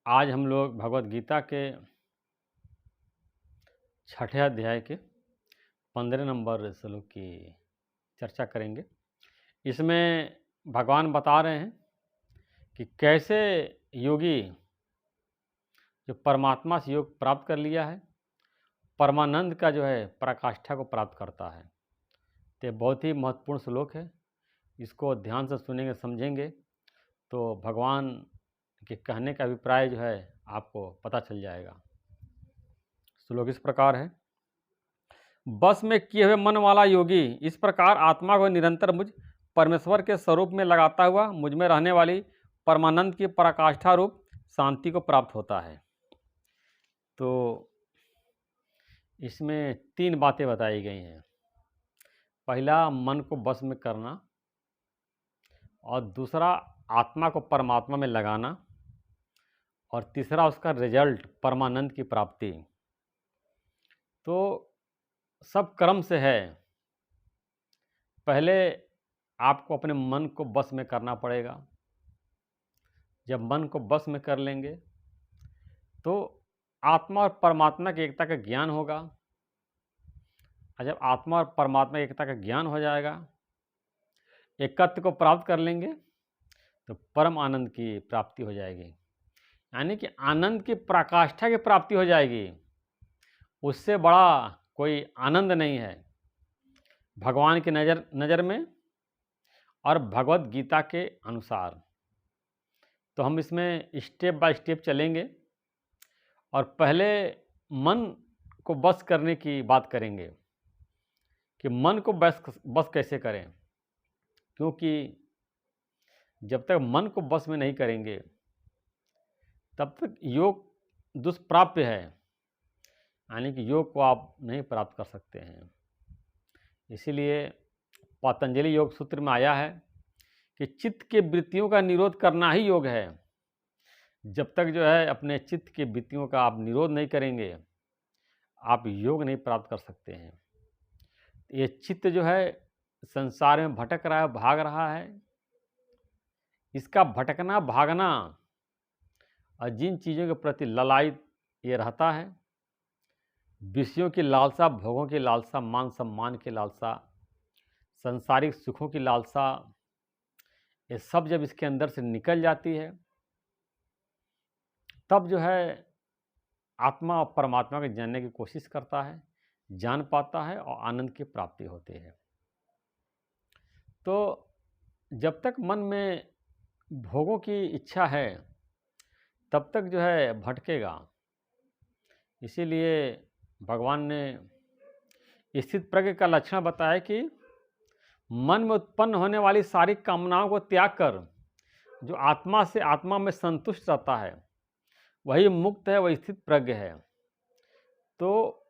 आज हम लोग भगवत गीता के छठे अध्याय के 15 नंबर श्लोक की चर्चा करेंगे। इसमें भगवान बता रहे हैं कि कैसे योगी जो परमात्मा से योग प्राप्त कर लिया है, परमानंद का जो है पराकाष्ठा को प्राप्त करता है। तो ये बहुत ही महत्वपूर्ण श्लोक है। इसको ध्यान से सुनेंगे, समझेंगे तो भगवान के कहने का अभिप्राय जो है आपको पता चल जाएगा। श्लोक इस प्रकार है। बस में किए हुए मन वाला योगी इस प्रकार आत्मा को निरंतर मुझ परमेश्वर के स्वरूप में लगाता हुआ मुझ में रहने वाली परमानंद की पराकाष्ठा रूप शांति को प्राप्त होता है। तो इसमें 3 बातें बताई गई हैं। पहला, मन को बस में करना, और दूसरा, आत्मा को परमात्मा में लगाना, और तीसरा, उसका रिजल्ट परमानंद की प्राप्ति। तो सब क्रम से है। पहले आपको अपने मन को बस में करना पड़ेगा। जब मन को बस में कर लेंगे तो आत्मा और परमात्मा की एकता का ज्ञान होगा, और जब आत्मा और परमात्मा की एकता का ज्ञान हो जाएगा, एकत्व को प्राप्त कर लेंगे, तो परम आनंद की प्राप्ति हो जाएगी। यानी कि आनंद की पराकाष्ठा की प्राप्ति हो जाएगी। उससे बड़ा कोई आनंद नहीं है भगवान की नज़र में और भगवत गीता के अनुसार। तो हम इसमें स्टेप बाय स्टेप चलेंगे और पहले मन को बस करने की बात करेंगे कि मन को बस कैसे करें। क्योंकि जब तक मन को बस में नहीं करेंगे तब तक योग दुष्प्राप्य है, यानी कि योग को आप नहीं प्राप्त कर सकते हैं। इसीलिए पतंजलि योग सूत्र में आया है कि चित्त के वृत्तियों का निरोध करना ही योग है। जब तक जो है अपने चित्त की वृत्तियों का आप निरोध नहीं करेंगे, आप योग नहीं प्राप्त कर सकते हैं। ये चित्त जो है संसार में भटक रहा है, भाग रहा है। इसका भटकना, भागना और जिन चीज़ों के प्रति ललायित ये रहता है, विषयों की लालसा, भोगों की लालसा, मान सम्मान की लालसा, सांसारिक सुखों की लालसा, ये सब जब इसके अंदर से निकल जाती है तब जो है आत्मा और परमात्मा को जानने की कोशिश करता है, जान पाता है और आनंद की प्राप्ति होती है। तो जब तक मन में भोगों की इच्छा है तब तक जो है भटकेगा। इसीलिए भगवान ने स्थित प्रज्ञ का लक्षण बताया कि मन में उत्पन्न होने वाली सारी कामनाओं को त्याग कर जो आत्मा से आत्मा में संतुष्ट रहता है वही मुक्त है, वही स्थित प्रज्ञ है। तो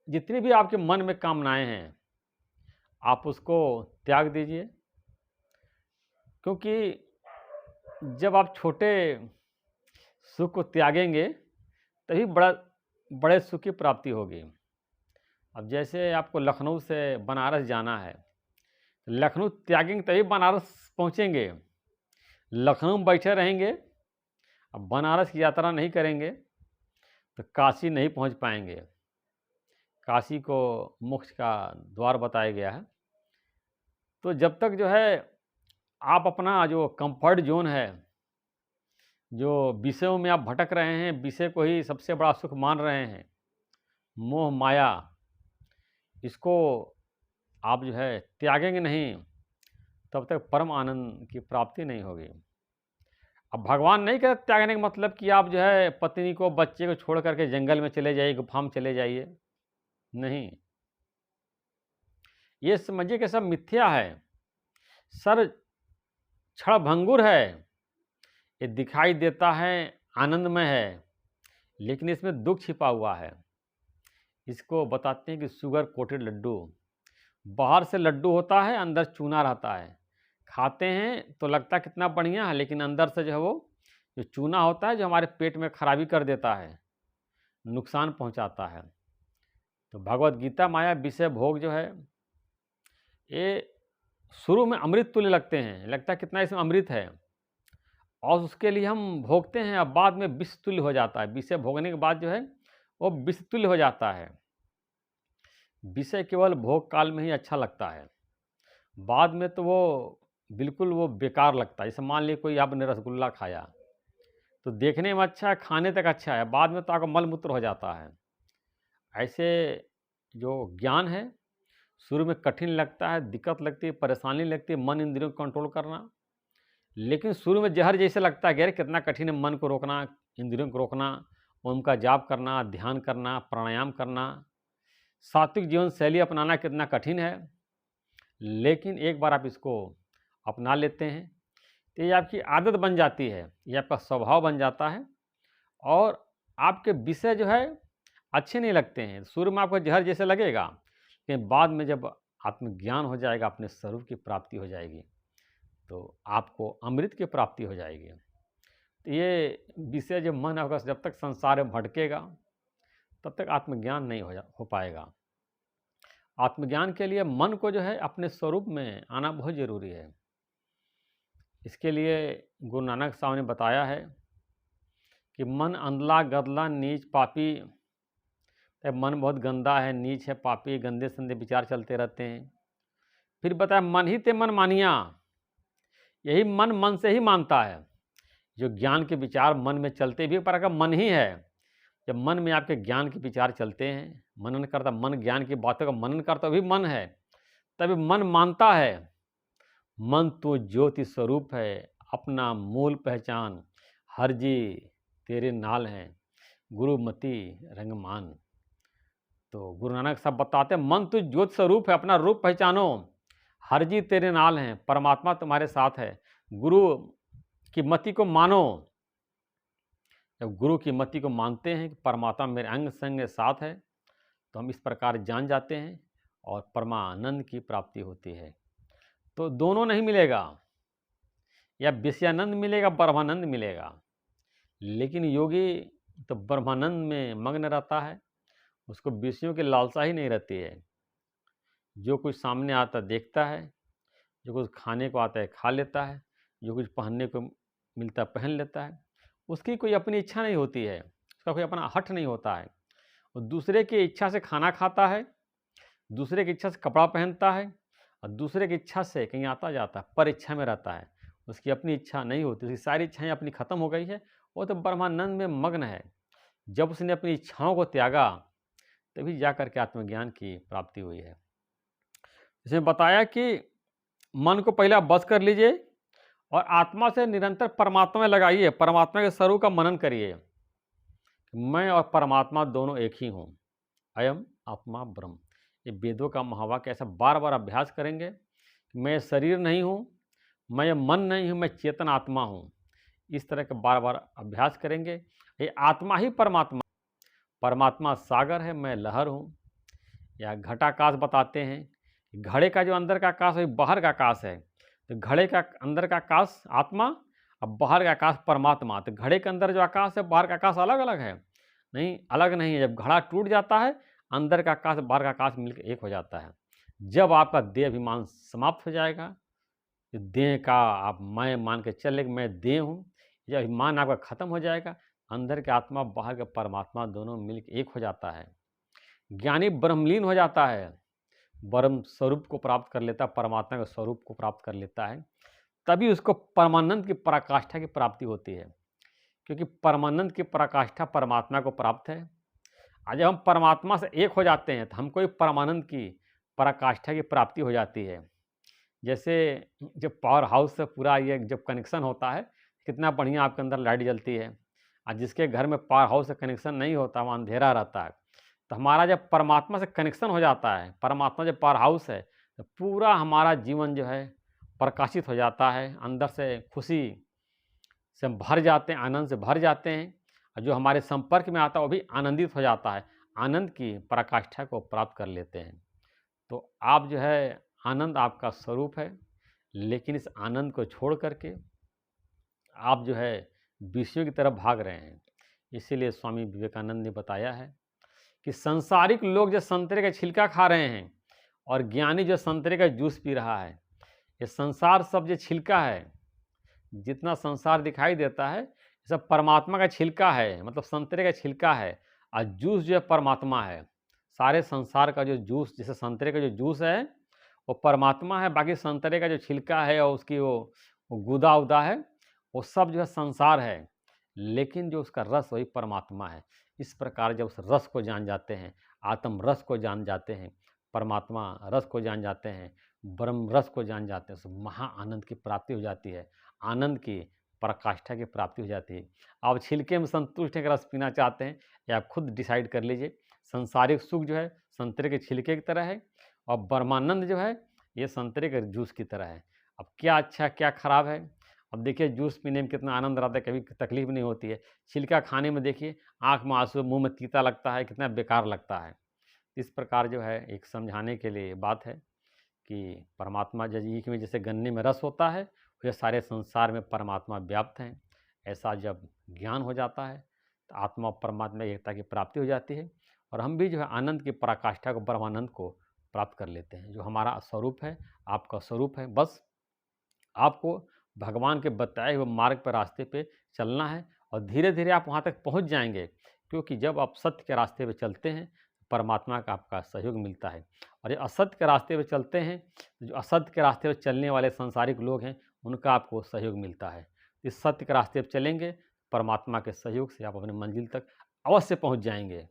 जितनी भी आपके मन में कामनाएं हैं आप उसको त्याग दीजिए। क्योंकि जब आप छोटे सुख को त्यागेंगे तभी बड़े सुख की प्राप्ति होगी। अब जैसे आपको लखनऊ से बनारस जाना है, लखनऊ त्यागेंगे तभी बनारस पहुंचेंगे। लखनऊ में बैठे रहेंगे, अब बनारस की यात्रा नहीं करेंगे तो काशी नहीं पहुंच पाएंगे। काशी को मोक्ष का द्वार बताया गया है। तो जब तक जो है आप अपना जो कंफर्ट जोन है, जो विषयों में आप भटक रहे हैं, विषय को ही सबसे बड़ा सुख मान रहे हैं, मोह माया, इसको आप जो है त्यागेंगे नहीं तब तक परम आनंद की प्राप्ति नहीं होगी। अब भगवान नहीं कहते त्यागने का मतलब कि आप जो है पत्नी को, बच्चे को छोड़ करके जंगल में चले जाइए, गुफा में चले जाइए। नहीं, ये समझिए कि सब मिथ्या है, सर क्षणभंगुर है। ये दिखाई देता है आनंदमय है, लेकिन इसमें दुख छिपा हुआ है। इसको बताते हैं कि शुगर कोटेड लड्डू, बाहर से लड्डू होता है, अंदर चूना रहता है। खाते हैं तो लगता कितना बढ़िया है, लेकिन अंदर से जो है वो जो चूना होता है जो हमारे पेट में खराबी कर देता है, नुकसान पहुंचाता है। तो भगवत गीता माया विषय भोग जो है ये शुरू में अमृत तुल्य लगते हैं, लगता है कितना इसमें अमृत है, और उसके लिए हम भोगते हैं, अब बाद में विष तुल्य हो जाता है। विषय भोगने के बाद जो है वो विष तुल्य हो जाता है। विषय केवल भोग काल में ही अच्छा लगता है, बाद में तो वो बिल्कुल वो बेकार लगता है। जैसे मान लीजिए कोई आपने रसगुल्ला खाया, तो देखने में अच्छा है, खाने तक अच्छा है, बाद में तो आपका मल मूत्र हो जाता है। ऐसे जो ज्ञान है, शुरू में कठिन लगता है, दिक्कत लगती है, परेशानी लगती है मन इंद्रियों को कंट्रोल करना। लेकिन शुरू में ज़हर जैसे लगता है कि अरे कितना कठिन है मन को रोकना, इंद्रियों को रोकना, ओम का जाप करना, ध्यान करना, प्राणायाम करना, सात्विक जीवन शैली अपनाना कितना कठिन है। लेकिन एक बार आप इसको अपना लेते हैं तो ये आपकी आदत बन जाती है, ये आपका स्वभाव बन जाता है और आपके विषय जो है अच्छे नहीं लगते हैं। शुरू में आपको जहर जैसे लगेगा, लेकिन बाद में जब आत्मज्ञान हो जाएगा, अपने स्वरूप की प्राप्ति हो जाएगी, तो आपको अमृत की प्राप्ति हो जाएगी। तो ये विषय जो मन होगा, जब तक संसार में भटकेगा तब तक आत्मज्ञान नहीं हो पाएगा। आत्मज्ञान के लिए मन को जो है अपने स्वरूप में आना बहुत ज़रूरी है। इसके लिए गुरु नानक साहब ने बताया है कि मन अंधला गदला नीच पापी, मन बहुत गंदा है, नीच है, पापी, गंदे संदे विचार चलते रहते हैं। फिर बताया मन ही ते मन मानिया, यही मन मन से ही मानता है। जो ज्ञान के विचार मन में चलते भी पर अगर मन ही है, जब मन में आपके ज्ञान के विचार चलते हैं, मनन करता, मन ज्ञान की बातों का मनन करता भी मन है, तभी मन मानता है मन तो ज्योति स्वरूप है, अपना मूल पहचान, हर जी तेरे नाल हैं, गुरुमति रंगमान। तो गुरु नानक साहब बताते हैं मन तो ज्योति स्वरूप है, अपना रूप पहचानो, हर जी तेरे नाल हैं, परमात्मा तुम्हारे साथ है, गुरु की मति को मानो। जब गुरु की मति को मानते हैं कि परमात्मा मेरे अंग संग साथ है, तो हम इस प्रकार जान जाते हैं और परमानंद की प्राप्ति होती है। तो दोनों नहीं मिलेगा, या विषयानंद मिलेगा, ब्रह्मानंद मिलेगा। लेकिन योगी तो ब्रह्मानंद में मग्न रहता है, उसको विषयों की लालसा ही नहीं रहती है। जो कुछ सामने आता देखता है, जो कुछ खाने को आता है खा लेता है, जो कुछ पहनने को मिलता पहन लेता है। उसकी कोई अपनी इच्छा नहीं होती है, उसका कोई अपना हठ नहीं होता है। वो दूसरे की इच्छा से खाना खाता है, दूसरे की इच्छा से कपड़ा पहनता है, और दूसरे की इच्छा से कहीं आता जाता है, पर इच्छा में रहता है। उसकी अपनी इच्छा नहीं होती, उसकी सारी इच्छाएं अपनी खत्म हो गई है, वो तो ब्रह्मानंद में मग्न है। जब उसने अपनी इच्छाओं को त्यागा, तभी जाकर के आत्मज्ञान की प्राप्ति हुई है। इसमें बताया कि मन को पहले आप बस कर लीजिए और आत्मा से निरंतर परमात्मा में लगाइए, परमात्मा के स्वरूप का मनन करिए। मैं और परमात्मा दोनों एक ही हूँ, अयम आत्मा ब्रह्म। ये वेदों का महावाक्य, ऐसा बार बार अभ्यास करेंगे। मैं शरीर नहीं हूँ, मैं मन नहीं हूँ, मैं चेतन आत्मा हूँ। इस तरह के बार बार अभ्यास करेंगे। ये आत्मा ही परमात्मा, परमात्मा सागर है, मैं लहर हूँ। या घटाकाश बताते हैं, घड़े का जो अंदर का आकाश है बाहर का आकाश है, तो घड़े का अंदर का आकाश आत्मा, अब बाहर का आकाश परमात्मा। तो घड़े के अंदर जो आकाश है बाहर का आकाश अलग अलग है? नहीं, अलग नहीं है। जब घड़ा टूट जाता है, अंदर का आकाश बाहर का आकाश मिलकर एक हो जाता है। जब आपका देह अभिमान समाप्त हो जाएगा, तो देह का आप मैं मान के चले कि मैं देह हूँ, जब अभिमान आपका खत्म हो जाएगा, अंदर के आत्मा बाहर के परमात्मा दोनों मिलकर एक हो जाता है। ज्ञानी ब्रह्मलीन हो जाता है, ब्रह्म स्वरूप को प्राप्त कर लेता है, परमात्मा के स्वरूप को प्राप्त कर लेता है। तभी उसको परमानंद की पराकाष्ठा की प्राप्ति होती है, क्योंकि परमानंद की पराकाष्ठा परमात्मा को प्राप्त है। और जब हम परमात्मा से एक हो जाते हैं, तो हमको भी परमानंद की पराकाष्ठा की प्राप्ति हो जाती है। जैसे जब पावर हाउस से पूरा ये जब कनेक्शन होता है, कितना बढ़िया आपके अंदर लाइट जलती है। और जिसके घर में पावर हाउस से कनेक्शन नहीं होता, वहाँ अंधेरा रहता है। तो हमारा जब परमात्मा से कनेक्शन हो जाता है, परमात्मा जब पावर हाउस है, तो पूरा हमारा जीवन जो है प्रकाशित हो जाता है। अंदर से खुशी से हम भर जाते हैं, आनंद से भर जाते हैं, और जो हमारे संपर्क में आता है वो भी आनंदित हो जाता है, आनंद की पराकाष्ठा को प्राप्त कर लेते हैं। तो आप जो है, आनंद आपका स्वरूप है, लेकिन इस आनंद को छोड़ करके आप जो है विषयों की तरफ भाग रहे हैं। इसीलिए स्वामी विवेकानंद ने बताया है कि संसारिक लोग जो संतरे का छिलका खा रहे हैं और ज्ञानी जो संतरे का जूस पी रहा है, ये संसार सब जो छिलका है, जितना संसार दिखाई देता है, ये सब परमात्मा का छिलका है, मतलब संतरे का छिलका है, और जूस जो है परमात्मा है। सारे संसार का जो जूस, जैसे संतरे का जो जूस है वो परमात्मा है, बाकी संतरे का जो छिलका है और उसकी वो गूदा उदा है, वो सब जो है संसार है, लेकिन जो उसका रस वही परमात्मा है। इस प्रकार जब उस रस को जान जाते हैं, आत्म रस को जान जाते हैं, परमात्मा रस को जान जाते हैं, ब्रह्म रस को जान जाते हैं, तो महा आनंद की प्राप्ति हो जाती है, आनंद की पराकाष्ठा की प्राप्ति हो जाती है। आप छिलके में संतुष्ट हैं कि रस पीना चाहते हैं, या आप खुद डिसाइड कर लीजिए। संसारिक सुख जो है संतरे के छिलके की तरह है, और ब्रह्मानंद जो है ये संतरे के जूस की तरह है। अब क्या अच्छा क्या खराब है? अब देखिए जूस पीने में कितना आनंद आता है, कभी तकलीफ नहीं होती है। छिलका खाने में देखिए आँख में आँसू, मुँह में तीता लगता है, कितना बेकार लगता है। इस प्रकार जो है एक समझाने के लिए बात है कि परमात्मा जजीक में जैसे गन्ने में रस होता है, वैसे सारे संसार में परमात्मा व्याप्त हैं। ऐसा जब ज्ञान हो जाता है तो आत्मा और परमात्मा की एकता की प्राप्ति हो जाती है, और हम भी जो है आनंद की पराकाष्ठा को, ब्रह्मानंद को प्राप्त कर लेते हैं, जो हमारा स्वरूप है, आपका स्वरूप है। बस आपको भगवान के बताए हुए मार्ग पर, रास्ते पे चलना है, और धीरे धीरे आप वहाँ तक पहुँच जाएंगे, क्योंकि जब आप सत्य के रास्ते पे चलते हैं, परमात्मा का आपका सहयोग मिलता है। और ये असत्य के रास्ते पे चलते हैं, तो जो असत्य के रास्ते पे चलने वाले सांसारिक लोग हैं, उनका आपको सहयोग मिलता है। इस सत्य के रास्ते पे चलेंगे, परमात्मा के सहयोग से आप अपनी मंजिल तक अवश्य पहुँच जाएंगे।